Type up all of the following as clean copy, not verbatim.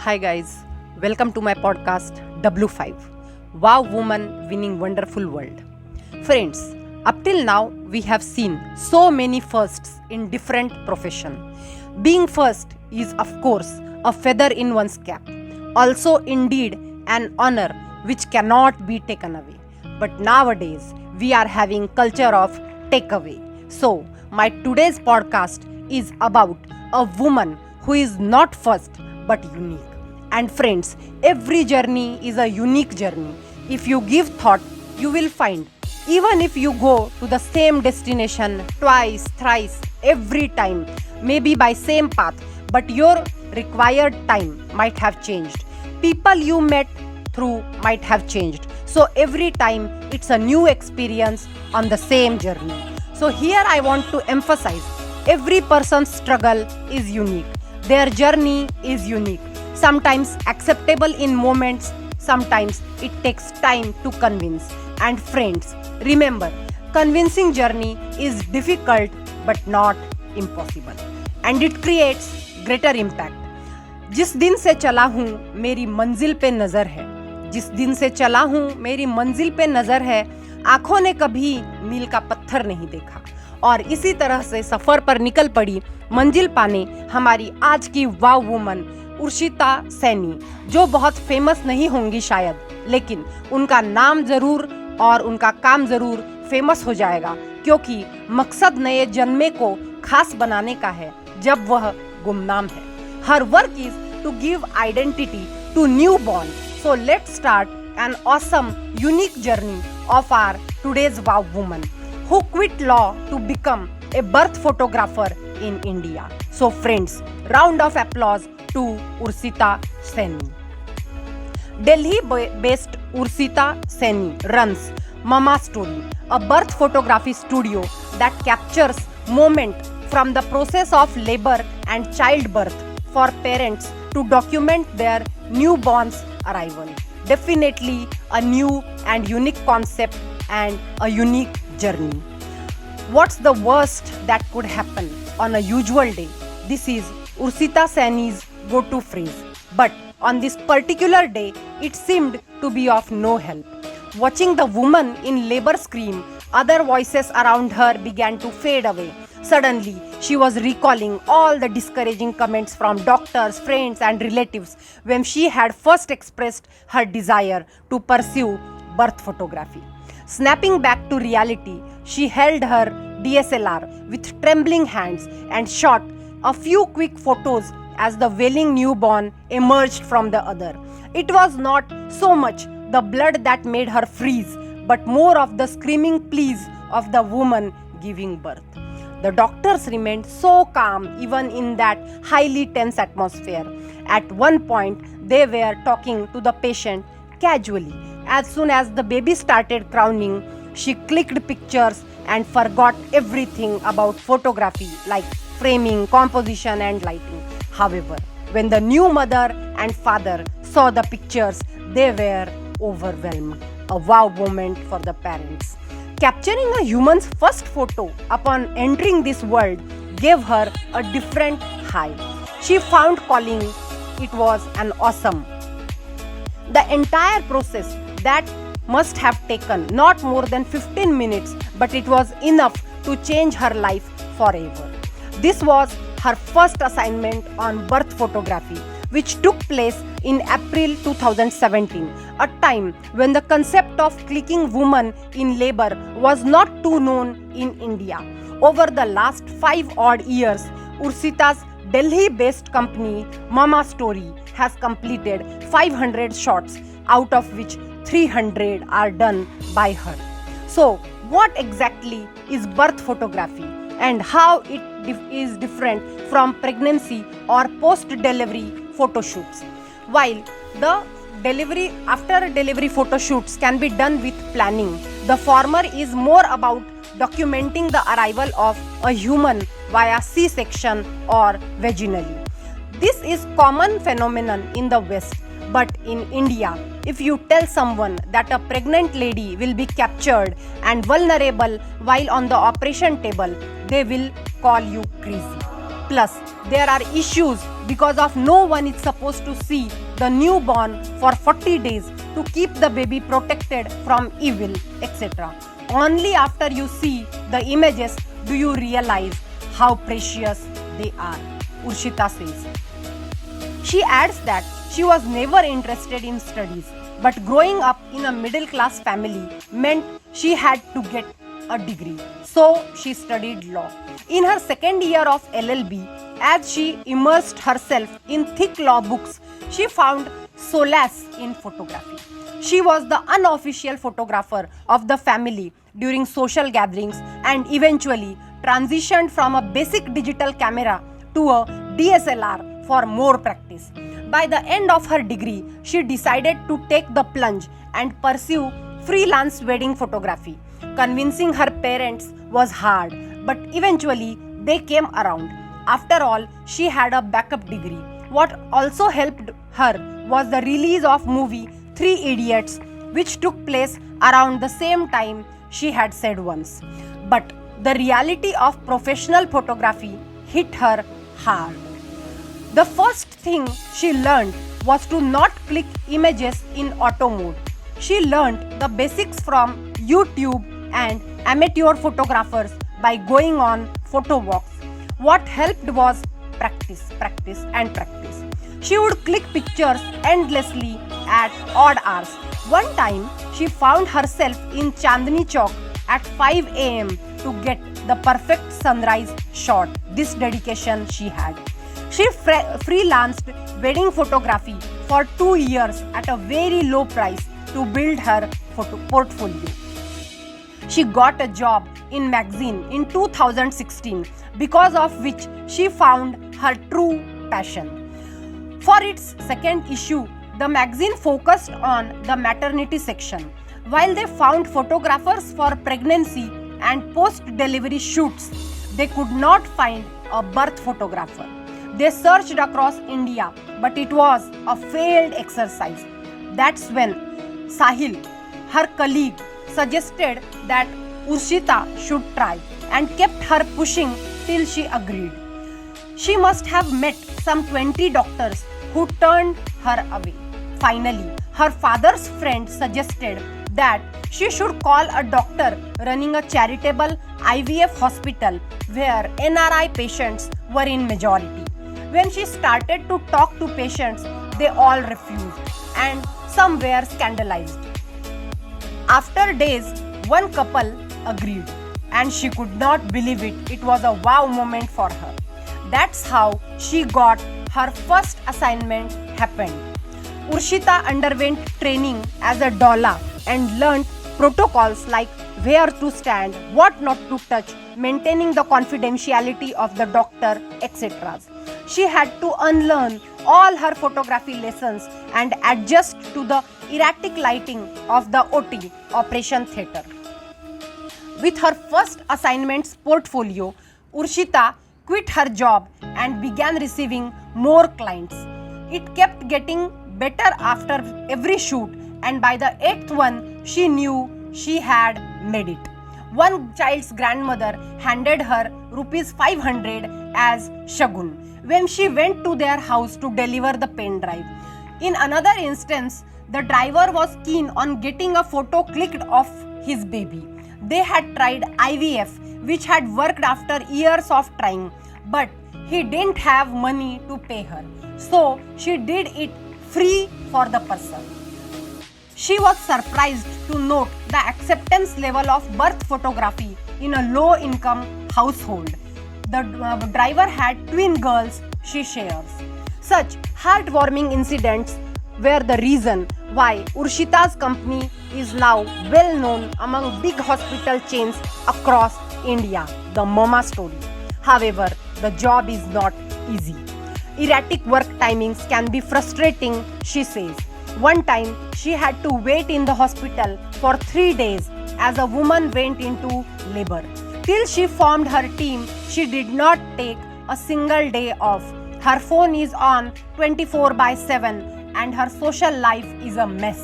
Hi guys, welcome to my podcast W5. Wow Woman Winning Wonderful World. Friends, up till now we have seen so many firsts in different profession. Being first is of course a feather in one's cap. Also indeed an honor which cannot be taken away. But nowadays we are having culture of takeaway. So my today's podcast is about a woman who is not first but unique. And friends, every journey is a unique journey. If you give thought, you will find. Even if you go to the same destination twice, thrice, every time, maybe by same path, but your required time might have changed. People you met through might have changed. So every time it's a new experience on the same journey. So here I want to emphasize, every person's struggle is unique. Their journey is unique. Sometimes acceptable in moments, sometimes it takes time to convince. And friends, remember, convincing journey is difficult but not impossible. And it creates greater impact. जिस दिन से चला हूँ मेरी मंजिल पे नजर है, जिस दिन से चला हूँ मेरी मंजिल पे नजर है, आंखों ने कभी मील का पत्थर नहीं देखा. और इसी तरह से सफर पर निकल पड़ी मंजिल पाने हमारी आज की वाव वुमन उर्शिता सैनी, जो बहुत फेमस नहीं होंगी शायद, लेकिन उनका नाम जरूर और उनका काम जरूर फेमस हो जाएगा, क्योंकि मकसद नए जन्मे को खास बनाने का है जब वह गुमनाम है. हर work is to give identity to new born. So let's start an awesome unique journey of our today's wow woman who quit law to become a birth photographer in India. So friends, round of applause to Urshita Saini. Delhi-based Urshita Saini runs Mama Story, a birth photography studio that captures moment from the process of labor and childbirth for parents to document their newborn's arrival. Definitely a new and unique concept and a unique journey. What's the worst that could happen on a usual day? This is Urshita Saini's go-to phrase. But on this particular day, it seemed to be of no help. Watching the woman in labor scream, other voices around her began to fade away. Suddenly, she was recalling all the discouraging comments from doctors, friends, and relatives when she had first expressed her desire to pursue birth photography. Snapping back to reality, she held her DSLR with trembling hands and shot a few quick photos as the wailing newborn emerged from the other. It was not so much the blood that made her freeze, but more of the screaming pleas of the woman giving birth. The doctors remained so calm even in that highly tense atmosphere. At one point, they were talking to the patient casually. As soon as the baby started crowning, she clicked pictures and forgot everything about photography like framing, composition and lighting. However, when the new mother and father saw the pictures, they were overwhelmed. A wow moment for the parents. Capturing a human's first photo upon entering this world gave her a different high. She found calling it was an awesome. The entire process that must have taken not more than 15 minutes, but it was enough to change her life forever. This was her first assignment on birth photography, which took place in April 2017, a time when the concept of clicking woman in labor was not too known in India. Over the last 5 odd years, Urshita's Delhi-based company Mama Story has completed 500 shots, out of which 300 are done by her. So, what exactly is birth photography and how it is different from pregnancy or post-delivery photo shoots? While the after delivery photo shoots can be done with planning, the former is more about documenting the arrival of a human via C-section or vaginally. This is common phenomenon in the West, but in India, if you tell someone that a pregnant lady will be captured and vulnerable while on the operation table, they will call you crazy. Plus, there are issues because of no one is supposed to see the newborn for 40 days to keep the baby protected from evil, etc. Only after you see the images do you realize how precious they are, Urshita says. She adds that she was never interested in studies, but growing up in a middle-class family meant she had to get a degree. So she studied law. In her second year of LLB, as she immersed herself in thick law books, she found solace in photography. She was the unofficial photographer of the family during social gatherings and eventually transitioned from a basic digital camera to a DSLR for more practice. By the end of her degree, she decided to take the plunge and pursue freelance wedding photography. Convincing her parents was hard, but eventually they came around. After all, she had a backup degree. What also helped her was the release of movie Three Idiots, which took place around the same time she had said once. But the reality of professional photography hit her hard. The first thing she learned was to not click images in auto mode. She learned the basics from YouTube and amateur photographers by going on photo walks. What helped was practice. She would click pictures endlessly at odd hours. One time, she found herself in Chandni Chowk at 5 a.m. to get the perfect sunrise shot. This dedication she had. She freelanced wedding photography for 2 years at a very low price to build her portfolio. She got a job in magazine in 2016, because of which she found her true passion. For its second issue, the magazine focused on the maternity section. While they found photographers for pregnancy and post-delivery shoots, they could not find a birth photographer. They searched across India, but it was a failed exercise. That's when Sahil, her colleague, suggested that Urshita should try and kept her pushing till she agreed. She must have met some 20 doctors who turned her away. Finally, her father's friend suggested that she should call a doctor running a charitable IVF hospital where NRI patients were in majority. When she started to talk to patients, they all refused and some were scandalized. After days, one couple agreed and she could not believe it. It was a wow moment for her. That's how she got her first assignment happened. Urshita underwent training as a doula and learned protocols like where to stand, what not to touch, maintaining the confidentiality of the doctor, etc. She had to unlearn all her photography lessons and adjust to the erratic lighting of the OT, Operation Theatre. With her first assignment's portfolio, Urshita quit her job and began receiving more clients. It kept getting better after every shoot, and by the 8th one, she knew she had made it. One child's grandmother handed her rupees 500 as shagun when she went to their house to deliver the pen drive. In another instance, the driver was keen on getting a photo clicked of his baby. They had tried IVF, which had worked after years of trying, but he didn't have money to pay her. So she did it free for the person. She was surprised to note the acceptance level of birth photography in a low-income household. The driver had twin girls, she shares. Such heartwarming incidents were the reason why Urshita's company is now well known among big hospital chains across India, the Mama Story. However, the job is not easy. Erratic work timings can be frustrating, she says. One time, she had to wait in the hospital for 3 days as a woman went into labor. Till she formed her team, she did not take a single day off. Her phone is on 24/7 and her social life is a mess.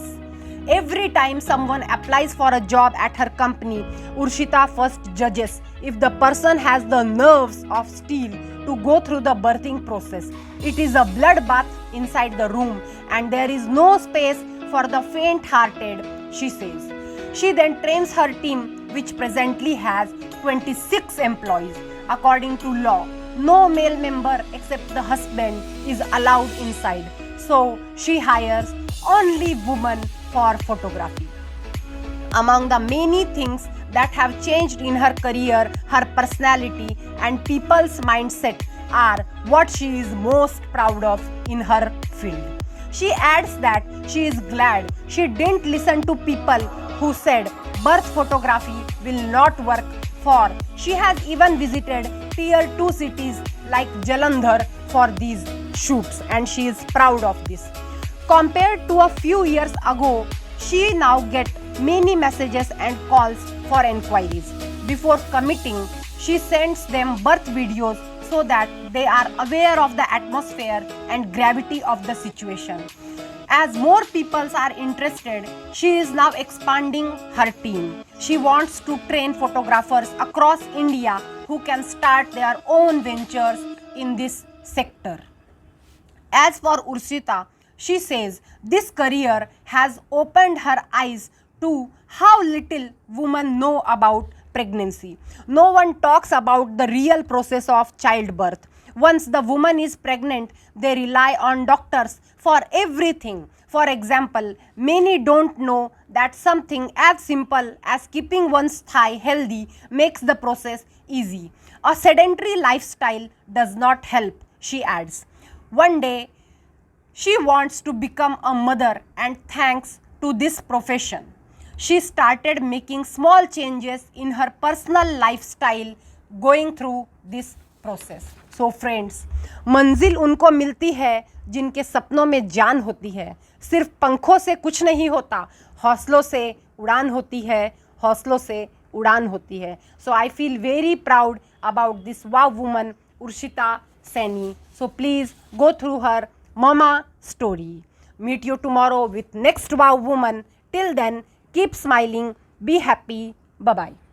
Every time someone applies for a job at her company, Urshita first judges if the person has the nerves of steel to go through the birthing process. It is a bloodbath inside the room and there is no space for the faint-hearted, she says. She then trains her team, which presently has 26 employees. According to law, no male member except the husband is allowed inside. So she hires only women for photography. Among the many things that have changed in her career, her personality and people's mindset are what she is most proud of in her field. She adds that she is glad she didn't listen to people who said birth photography will not work, for she has even visited tier 2 cities like Jalandhar for these shoots and she is proud of this. Compared to a few years ago, she now gets many messages and calls for enquiries. Before committing, she sends them birth videos so that they are aware of the atmosphere and gravity of the situation. As more people are interested, she is now expanding her team. She wants to train photographers across India who can start their own ventures in this sector. As for Urshita, she says this career has opened her eyes to how little women know about pregnancy. No one talks about the real process of childbirth. Once the woman is pregnant, they rely on doctors for everything. For example, many don't know that something as simple as keeping one's thigh healthy makes the process easy. A sedentary lifestyle does not help, she adds. One day, she wants to become a mother, and thanks to this profession, she started making small changes in her personal lifestyle going through this process. So friends, मंजिल उनको मिलती है जिनके सपनों में जान होती है. सिर्फ पंखों से कुछ नहीं होता, हौसलों से उड़ान होती है, हौसलों से उड़ान होती है. So I feel very proud about this wow woman Urshita Saini. So please go through her mama story. Meet you tomorrow with next wow woman. Till then, keep smiling, be happy. Bye bye.